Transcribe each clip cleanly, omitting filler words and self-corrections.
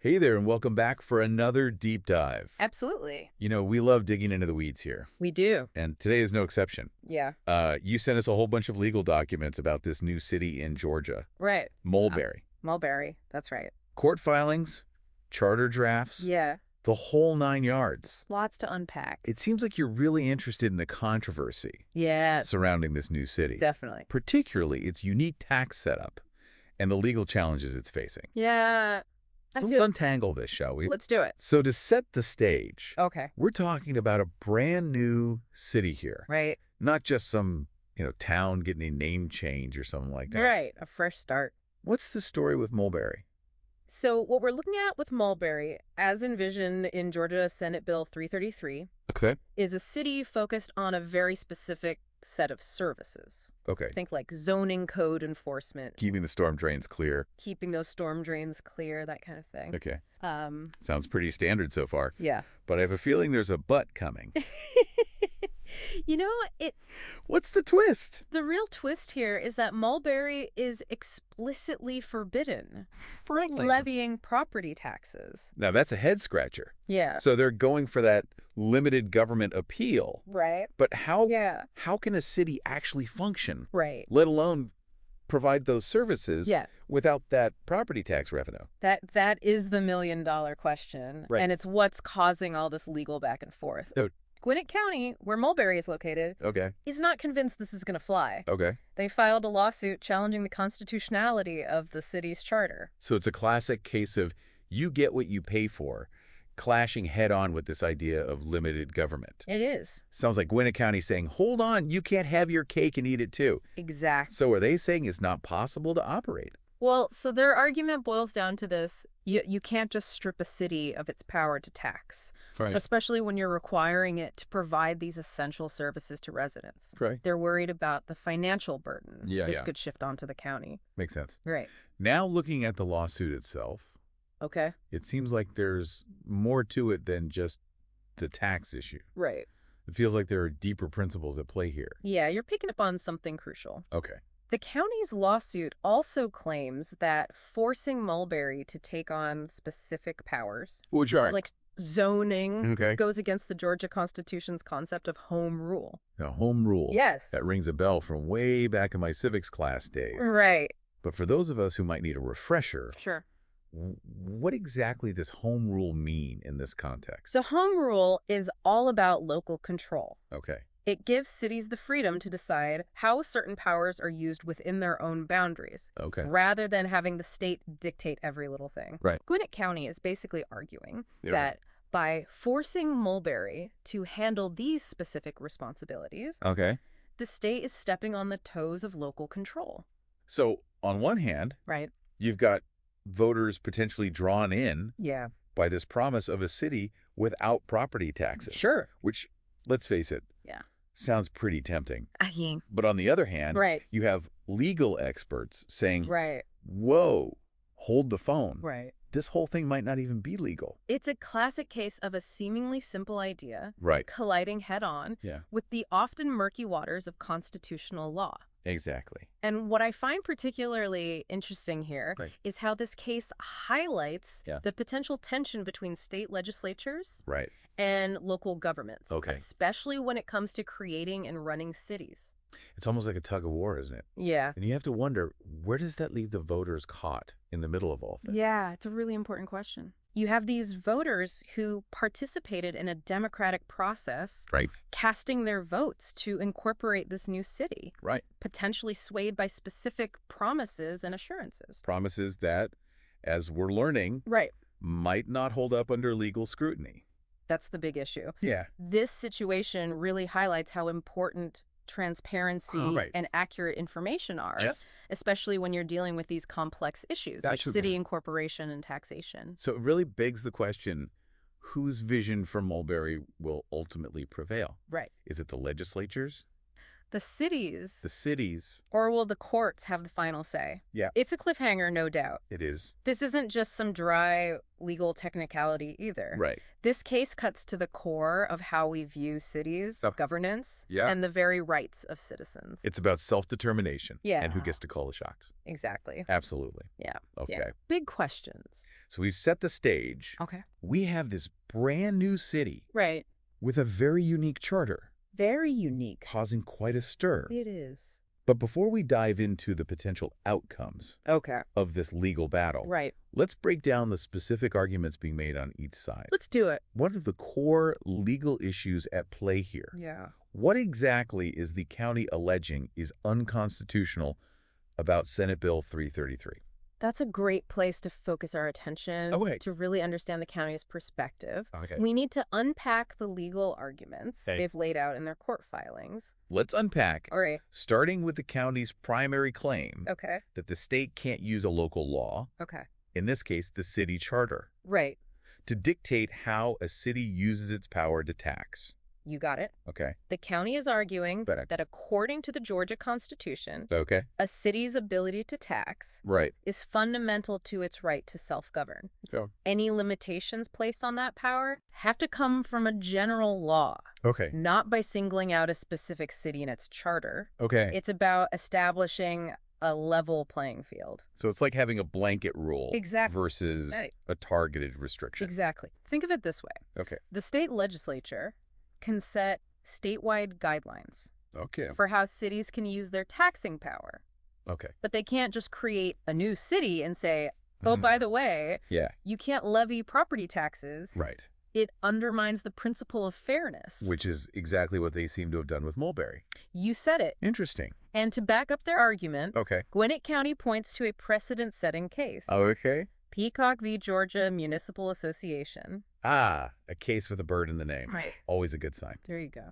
Hey there, and welcome back for another deep dive. Absolutely. You know, we love digging into the weeds here, We do. and today is no exception. Yeah. You sent us a whole bunch of legal documents about this new city in Georgia, Right. Mulberry. Mulberry. That's right. Court filings, charter drafts, Yeah. the whole 9 yards. Lots to unpack. It seems like you're really interested in the controversy Yeah, surrounding this new city, definitely. particularly its unique tax setup and the legal challenges it's facing. Yeah. So let's untangle this, shall we? Let's do it. So to set the stage, Okay. we're talking about a brand new city here, Right. not just some, town getting a name change or something like that. Right. A fresh start. What's the story with Mulberry? So what we're looking at with Mulberry, as envisioned in Georgia Senate Bill 333, Okay. is a city focused on a very specific set of services. Okay. Think like zoning code enforcement, Keeping the storm drains clear. keeping those storm drains clear, that kind of thing. Okay. Um, Sounds pretty standard so far. yeah. But I have a feeling there's a but coming. You know, What's the twist? the real twist here is that Mulberry is explicitly forbidden levying property taxes. Now, that's a head scratcher. Yeah. So they're going for that limited government appeal. Right. But how Yeah. can a city actually function, Right. let alone provide those services Yeah. without that property tax revenue? That is the million-dollar question. Right. And it's what's causing all this legal back and forth. Oh. Gwinnett County, where Mulberry is located, Okay. is not convinced this is going to fly. Okay. They filed a lawsuit challenging the constitutionality of the city's charter. So it's a classic case of you get what you pay for, clashing head on with this idea of limited government. It is. Sounds like Gwinnett County saying, hold on, you can't have your cake and eat it too. Exactly. So are they saying it's not possible to operate? Well, so their argument boils down to this. You can't just strip a city of its power to tax, Right. especially when you're requiring it to provide these essential services to residents. Right. They're worried about the financial burden Yeah, this yeah. could shift onto the county. Makes sense. Right. Now looking at the lawsuit itself, Okay. it seems like there's more to it than just the tax issue. Right. It feels like there are deeper principles at play here. Yeah, you're picking up on something crucial. Okay. The county's lawsuit also claims that forcing Mulberry to take on specific powers, Which are? like zoning, Okay. goes against the Georgia Constitution's concept of home rule. Now, home rule. Yes. That rings a bell from way back in my civics class days. Right. But for those of us who might need a refresher, Sure. what exactly does home rule mean in this context? So home rule is all about local control. Okay. It gives cities the freedom to decide how certain powers are used within their own boundaries, Okay. rather than having the state dictate every little thing. Right. Gwinnett County is basically arguing Yeah. that by forcing Mulberry to handle these specific responsibilities, Okay. the state is stepping on the toes of local control. So on one hand, Right. you've got voters potentially drawn in Yeah. by this promise of a city without property taxes. Sure. Which, let's face it, Yeah. sounds pretty tempting. I But on the other hand, Right. you have legal experts saying, Right. whoa, hold the phone. Right. This whole thing might not even be legal. It's a classic case of a seemingly simple idea Right. colliding head-on Yeah, with the often murky waters of constitutional law. exactly. And what I find particularly interesting here is Right. how this case highlights Yeah. the potential tension between state legislatures Right. and local governments, Okay. especially when it comes to creating and running cities. It's almost like a tug of war, isn't it? Yeah. And you have to wonder, where does that leave the voters caught in the middle of all things? Yeah, it's a really important question. You have these voters who participated in a democratic process, Right. casting their votes to incorporate this new city, Right. potentially swayed by specific promises and assurances. Promises that, as we're learning, Right. might not hold up under legal scrutiny. That's the big issue. Yeah. This situation really highlights how important transparency Right. and accurate information are, Just- especially when you're dealing with these complex issues like Absolutely. city incorporation and taxation. So it really begs the question, whose vision for Mulberry will ultimately prevail? Right. Is it the legislatures? The cities, The cities? or will the courts have the final say? Yeah. It's a cliffhanger, no doubt. It is. This isn't just some dry legal technicality either. Right. This case cuts to the core of how we view cities, Yep. governance, Yeah. and the very rights of citizens. It's about self-determination. Yeah. And who gets to call the shots. Exactly. Absolutely. Yeah. Okay. Yeah. Big questions. So we've set the stage. Okay. We have this brand new city Right. with a very unique charter, Very unique. causing quite a stir. It is. But before we dive into the potential outcomes Okay. of this legal battle, Right. let's break down the specific arguments being made on each side. Let's do it. What are the core legal issues at play here? Yeah. What exactly is the county alleging is unconstitutional about Senate Bill 333? That's a great place to focus our attention Okay. to really understand the county's perspective. Okay. We need to unpack the legal arguments Okay. they've laid out in their court filings. Let's unpack, All right. starting with the county's primary claim Okay. that the state can't use a local law, Okay. in this case the city charter, Right. to dictate how a city uses its power to tax. You got it. Okay. The county is arguing But that according to the Georgia Constitution, Okay. a city's ability to tax Right. is fundamental to its right to self-govern. Oh. Any limitations placed on that power have to come from a general law, Okay. not by singling out a specific city in its charter. Okay. It's about establishing a level playing field. So it's like having a blanket rule Exactly. versus Right. a targeted restriction. Exactly. Think of it this way. Okay. The state legislature can set statewide guidelines Okay. for how cities can use their taxing power. Okay. But they can't just create a new city and say, oh, by the way, Yeah. you can't levy property taxes. Right. It undermines the principle of fairness. Which is exactly what they seem to have done with Mulberry. You said it. Interesting. And to back up their argument, Okay. Gwinnett County points to a precedent-setting case. Okay. Peacock v. Georgia Municipal Association. Ah, a case with a bird in the name. Right. Always a good sign. There you go.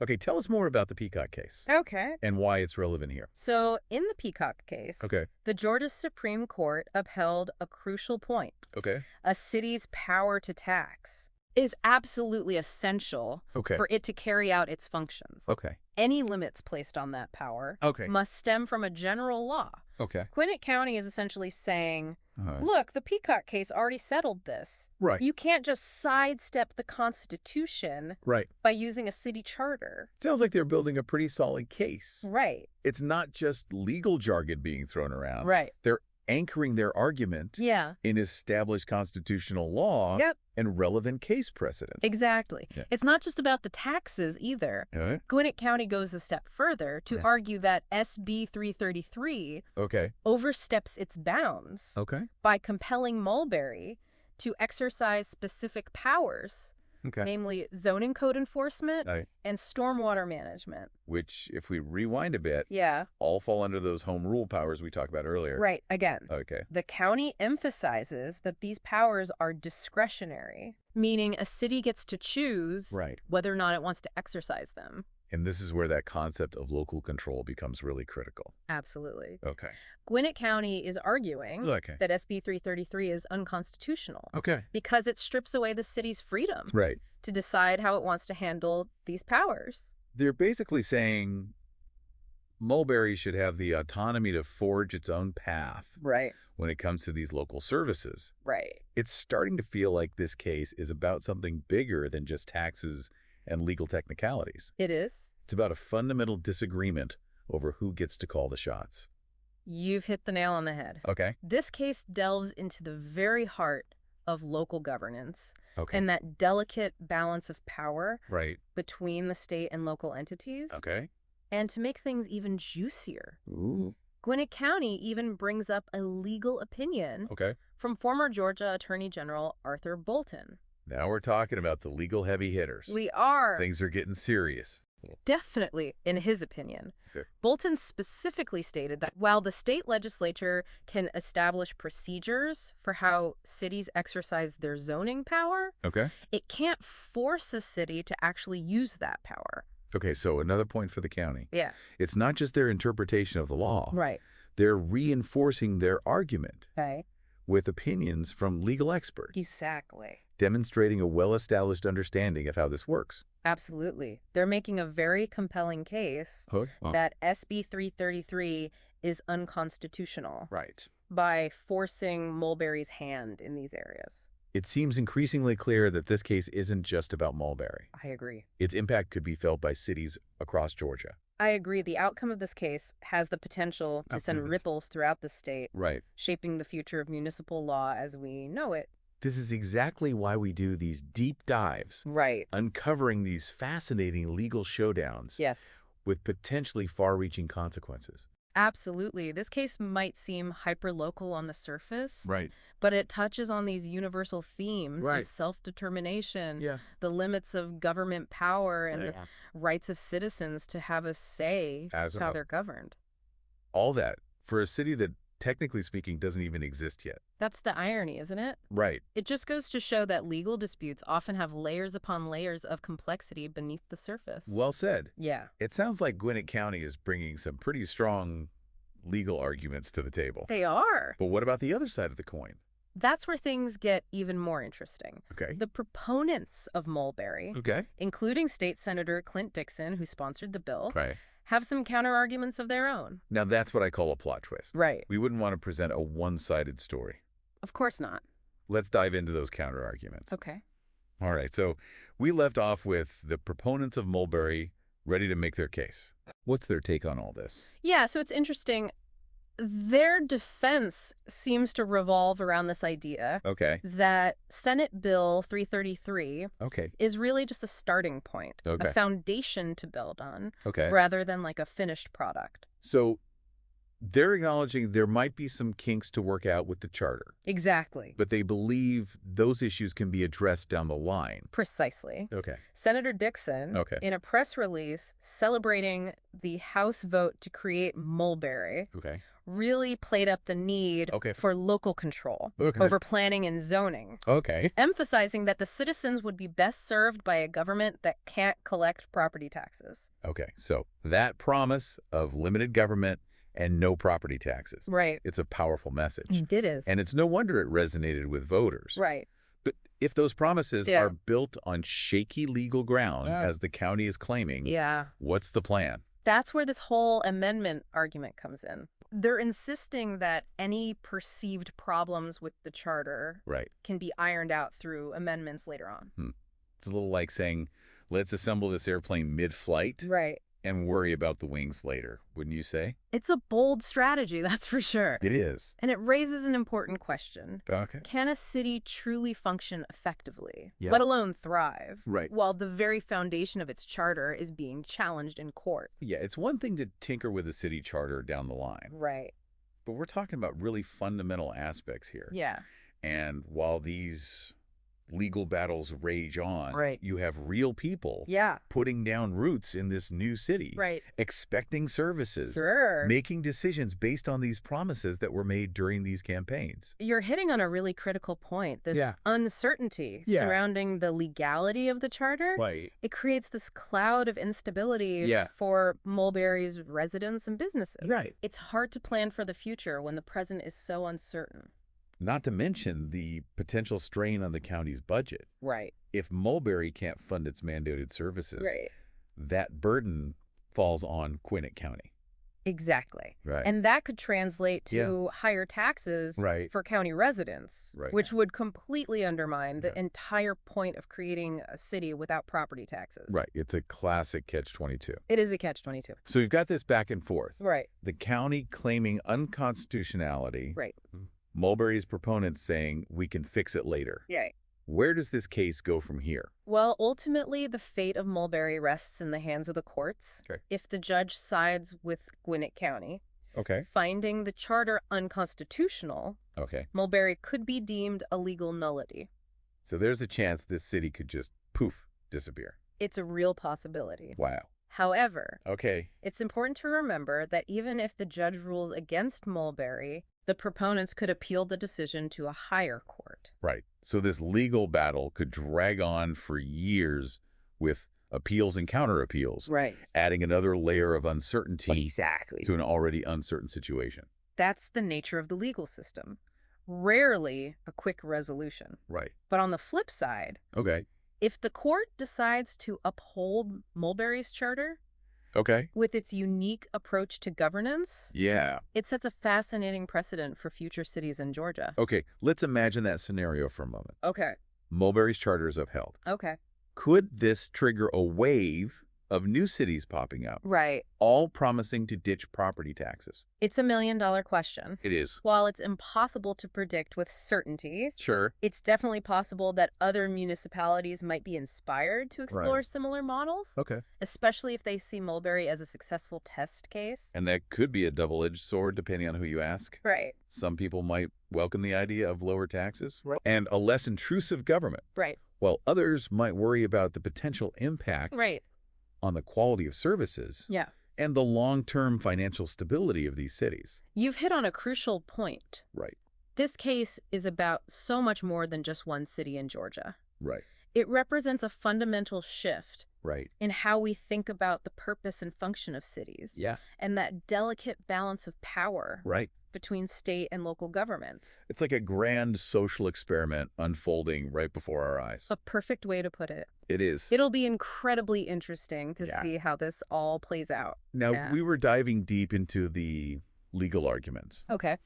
Okay, tell us more about the Peacock case Okay. and why it's relevant here. So, in the Peacock case, Okay. the Georgia Supreme Court upheld a crucial point. Okay. A city's power to tax is absolutely essential Okay. for it to carry out its functions. Okay. Any limits placed on that power Okay. must stem from a general law. Okay. Gwinnett County is essentially saying, Uh, look, the Peacock case already settled this. right. You can't just sidestep the Constitution Right. by using a city charter. Sounds like they're building a pretty solid case. Right. It's not just legal jargon being thrown around. Right. They're anchoring their argument Yeah. in established constitutional law Yep. and relevant case precedent. Exactly. Yeah. It's not just about the taxes either. Okay. Gwinnett County goes a step further to Yeah. argue that SB 333 Okay. oversteps its bounds Okay. by compelling Mulberry to exercise specific powers, Okay. namely zoning code enforcement Right. and stormwater management. Which, if we rewind a bit, Yeah, all fall under those home rule powers we talked about earlier. right. Again, Okay. the county emphasizes that these powers are discretionary, meaning a city gets to choose Right. whether or not it wants to exercise them. And this is where that concept of local control becomes really critical. Absolutely. Okay. Gwinnett County is arguing Okay. that SB 333 is unconstitutional Okay. because it strips away the city's freedom Right. to decide how it wants to handle these powers. They're basically saying Mulberry should have the autonomy to forge its own path Right. when it comes to these local services. Right. It's starting to feel like this case is about something bigger than just taxes and legal technicalities. It is. It's about a fundamental disagreement over who gets to call the shots. You've hit the nail on the head. Okay. This case delves into the very heart of local governance Okay. and that delicate balance of power Right. between the state and local entities. Okay. And to make things even juicier, Ooh. Gwinnett County even brings up a legal opinion Okay. from former Georgia Attorney General Arthur Bolton. Now we're talking about the legal heavy hitters. We are Things are getting serious. definitely, in his opinion. Okay. Bolton specifically stated that while the state legislature can establish procedures for how cities exercise their zoning power, Okay. it can't force a city to actually use that power. Okay, so another point for the county. Yeah. It's not just their interpretation of the law. Right. They're reinforcing their argument Okay. with opinions from legal experts, Exactly. demonstrating a well-established understanding of how this works. Absolutely. They're making a very compelling case that SB 333 is unconstitutional Right. by forcing Mulberry's hand in these areas. It seems increasingly clear that this case isn't just about Mulberry. I agree. Its impact could be felt by cities across Georgia. I agree. The outcome of this case has the potential to send ripples throughout the state, Right. shaping the future of municipal law as we know it. This is exactly why we do these deep dives, Right. uncovering these fascinating legal showdowns Yes. with potentially far-reaching consequences. Absolutely. This case might seem hyperlocal on the surface, Right. but it touches on these universal themes Right. of self-determination, Yeah. the limits of government power, and the Yeah. rights of citizens to have a say As to how they're governed. all that for a city that, technically speaking, doesn't even exist yet. That's the irony, isn't it? Right. It just goes to show that legal disputes often have layers upon layers of complexity beneath the surface. Well said. Yeah, It sounds like Gwinnett County is bringing some pretty strong legal arguments to the table. they are. But what about the other side of the coin? That's where things get even more interesting. Okay. The proponents of Mulberry, Okay. including State Senator Clint Dixon, who sponsored the bill, Right. have some counter-arguments of their own. Now that's what I call a plot twist. Right. We wouldn't want to present a one-sided story. Of course not. Let's dive into those counter-arguments. Okay. All right, so we left off with the proponents of Mulberry ready to make their case. What's their take on all this? Yeah, so it's interesting. Their defense seems to revolve around this idea Okay. that Senate Bill 333 Okay. is really just a starting point, Okay. a foundation to build on, Okay. rather than like a finished product. So they're acknowledging there might be some kinks to work out with the charter, Exactly. but they believe those issues can be addressed down the line. Precisely. Okay. Senator Dixon, Okay. in a press release celebrating the House vote to create Mulberry, Okay. really played up the need Okay. for local control Okay. over planning and zoning, Okay. emphasizing that the citizens would be best served by a government that can't collect property taxes. Okay. So that promise of limited government and no property taxes. Right. It's a powerful message. It is. And it's no wonder it resonated with voters. Right. But if those promises Yeah. are built on shaky legal ground, as the county is claiming, Yeah. what's the plan? That's where this whole amendment argument comes in. They're insisting that any perceived problems with the charter Right. can be ironed out through amendments later on. It's a little like saying, let's assemble this airplane mid-flight Right. and worry about the wings later, wouldn't you say? It's a bold strategy, that's for sure. It is. And it raises an important question. Okay. Can a city truly function effectively, Yeah. let alone thrive, Right. while the very foundation of its charter is being challenged in court? Yeah, it's one thing to tinker with a city charter down the line, Right. but we're talking about really fundamental aspects here. Yeah. And while these legal battles rage on, Right. you have real people Yeah. putting down roots in this new city, Right. expecting services, Sure. making decisions based on these promises that were made during these campaigns. You're hitting on a really critical point. This Yeah. uncertainty Yeah. surrounding the legality of the charter. Right. It creates this cloud of instability Yeah. for Mulberry's residents and businesses. Right. It's hard to plan for the future when the present is so uncertain. Not to mention the potential strain on the county's budget. Right. If Mulberry can't fund its mandated services, that burden falls on Gwinnett County. Exactly. Right. And that could translate to higher taxes Right. for county residents, Right. which would completely undermine the Yeah. entire point of creating a city without property taxes. Right. It's a classic catch-22. It is a catch-22. So you've got this back and forth. Right. The county claiming unconstitutionality, Right. Mulberry's proponents saying we can fix it later. Right. Where does this case go from here? Well, ultimately, the fate of Mulberry rests in the hands of the courts. Okay. If the judge sides with Gwinnett County, Okay. finding the charter unconstitutional, Okay. Mulberry could be deemed a legal nullity. So there's a chance this city could just poof, disappear. It's a real possibility. Wow. However, Okay. it's important to remember that even if the judge rules against Mulberry, the proponents could appeal the decision to a higher court. Right. So this legal battle could drag on for years with appeals and counter appeals, Right. adding another layer of uncertainty Exactly. to an already uncertain situation. That's the nature of the legal system. Rarely a quick resolution. Right. But on the flip side, Okay. if the court decides to uphold Mulberry's charter Okay. with its unique approach to governance, Yeah. it sets a fascinating precedent for future cities in Georgia. Okay. Let's imagine that scenario for a moment. Okay. Mulberry's charter is upheld. Okay. Could this trigger a wave of new cities popping up, Right. all promising to ditch property taxes. It's a million-dollar question. It is. While it's impossible to predict with certainty, Sure. it's definitely possible that other municipalities might be inspired to explore similar models, Okay. especially if they see Mulberry as a successful test case. And that could be a double-edged sword depending on who you ask. Right. Some people might welcome the idea of lower taxes and a less intrusive government, Right. while others might worry about the potential impact Right. on the quality of services Yeah. and the long-term financial stability of these cities. You've hit on a crucial point. Right. This case is about so much more than just one city in Georgia. Right. It represents a fundamental shift Right. in how we think about the purpose and function of cities. Yeah. And that delicate balance of power Right. between state and local governments. It's like a grand social experiment unfolding right before our eyes. A perfect way to put it. It is. It'll be incredibly interesting to Yeah. see how this all plays out. Now, Yeah. we were diving deep into the legal arguments, Okay.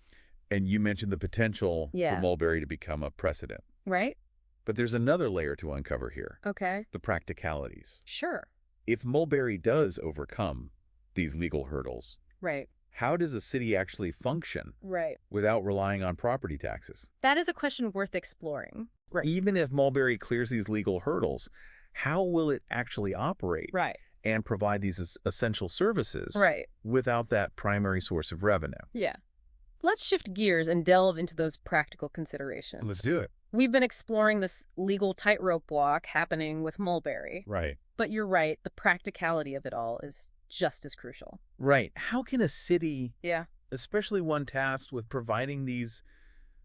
and you mentioned the potential Yeah. for Mulberry to become a precedent. Right? But there's another layer to uncover here, Okay. the practicalities. Sure. If Mulberry does overcome these legal hurdles, Right. how does a city actually function Right. without relying on property taxes? That is a question worth exploring. Right. Even if Mulberry clears these legal hurdles, how will it actually operate Right. and provide these essential services Right. without that primary source of revenue? Yeah. Let's shift gears and delve into those practical considerations. Let's do it. We've been exploring this legal tightrope walk happening with Mulberry. Right. But you're right, the practicality of it all is just as crucial. Right. How can a city, Yeah. especially one tasked with providing these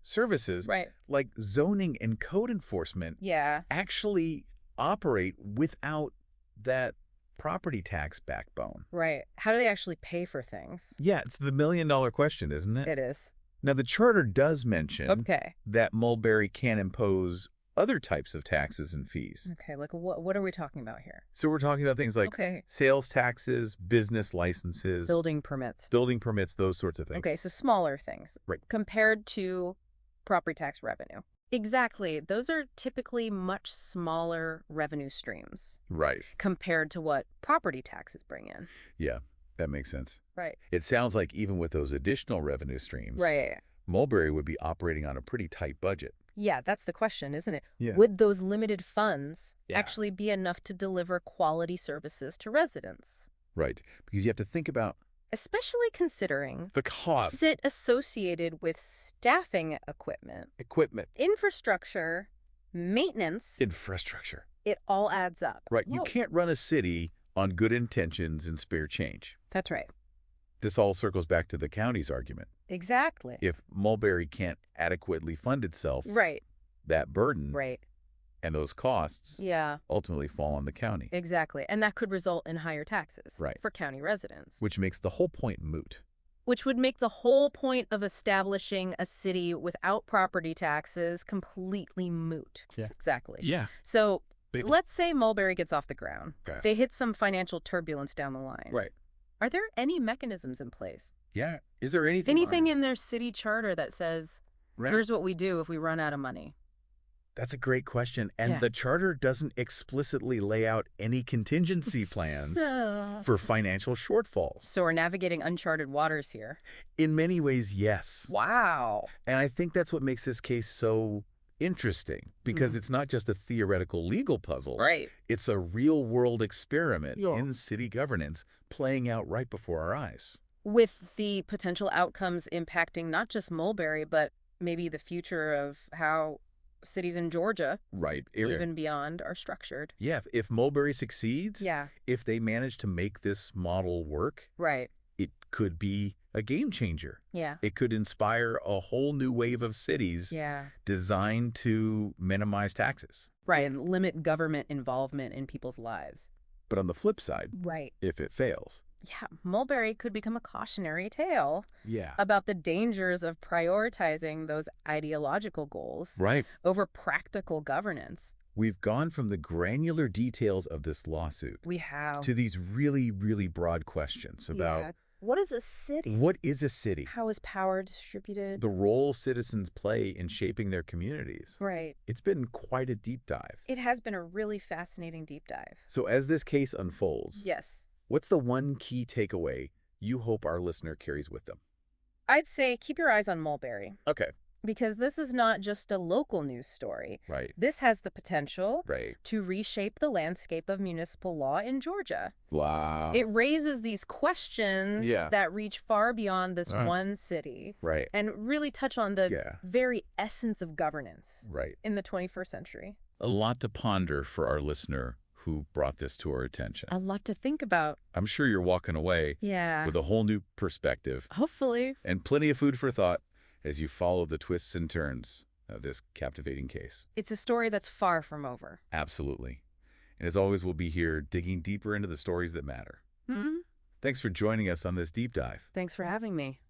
services, Right. like zoning and code enforcement, Yeah. actually operate without that property tax backbone? Right. How do they actually pay for things? Yeah, it's the million-dollar question, isn't it? It is. Now, the charter does mention Okay. that Mulberry can impose other types of taxes and fees. Okay, like what are we talking about here? So we're talking about things like Okay. sales taxes, business licenses, Building permits. building permits, those sorts of things. Okay, so smaller things. Right. Compared to property tax revenue. Exactly. Those are typically much smaller revenue streams Right. compared to what property taxes bring in. Yeah, that makes sense. Right. It sounds like even with those additional revenue streams, Right. Mulberry would be operating on a pretty tight budget. Yeah, that's the question, isn't it? Yeah. Would those limited funds Yeah. actually be enough to deliver quality services to residents? Right. Because you have to think about Especially considering the cost, sit associated with staffing equipment, equipment, infrastructure, maintenance, infrastructure. it all adds up. Right. You Whoa. can't run a city on good intentions and spare change. That's right. This all circles back to the county's argument. Exactly. If Mulberry can't adequately fund itself, Right. that burden Right. and those costs Yeah, ultimately fall on the county, exactly. And that could result in higher taxes Right. for county residents, which makes the whole point moot. which would make the whole point of establishing a city without property taxes completely moot. Yeah. Exactly. Yeah. So Big- let's say Mulberry gets off the ground. Okay. They hit some financial turbulence down the line. Right. Are there any mechanisms in place? Yeah. Is there anything? Anything in their city charter that says, Right. here's what we do if we run out of money? That's a great question. And Yeah. the charter doesn't explicitly lay out any contingency plans for financial shortfalls. So we're navigating uncharted waters here. In many ways, yes. Wow. And I think that's what makes this case so interesting, because it's not just a theoretical legal puzzle. Right. It's a real-world experiment Yeah. in city governance playing out right before our eyes. With the potential outcomes impacting not just Mulberry, but maybe the future of how cities in Georgia, Right. even beyond, are structured. Yeah. If Mulberry succeeds, Yeah. if they manage to make this model work, Right. it could be a game changer. Yeah. It could inspire a whole new wave of cities Yeah. designed to minimize taxes. Right. And limit government involvement in people's lives. But on the flip side, Right. if it fails, Yeah. Mulberry could become a cautionary tale yeah, about the dangers of prioritizing those ideological goals right. over practical governance. We've gone from the granular details of this lawsuit We have. to these really, really broad questions about What is a city? What is a city? How is power distributed? The role citizens play in shaping their communities. Right. It's been quite a deep dive. It has been a really fascinating deep dive. So as this case unfolds, Yes. what's the one key takeaway you hope our listener carries with them? I'd say keep your eyes on Mulberry, Okay. because this is not just a local news story. Right. This has the potential Right. to reshape the landscape of municipal law in Georgia. Wow. It raises these questions that reach far beyond this one city Right. and really touch on the very essence of governance Right. in the 21st century. A lot to ponder for our listener who brought this to our attention. A lot to think about. I'm sure you're walking away with a whole new perspective Hopefully. and plenty of food for thought as you follow the twists and turns of this captivating case. It's a story that's far from over. Absolutely. And as always, we'll be here digging deeper into the stories that matter. Mm-hmm. Thanks for joining us on this deep dive. Thanks for having me.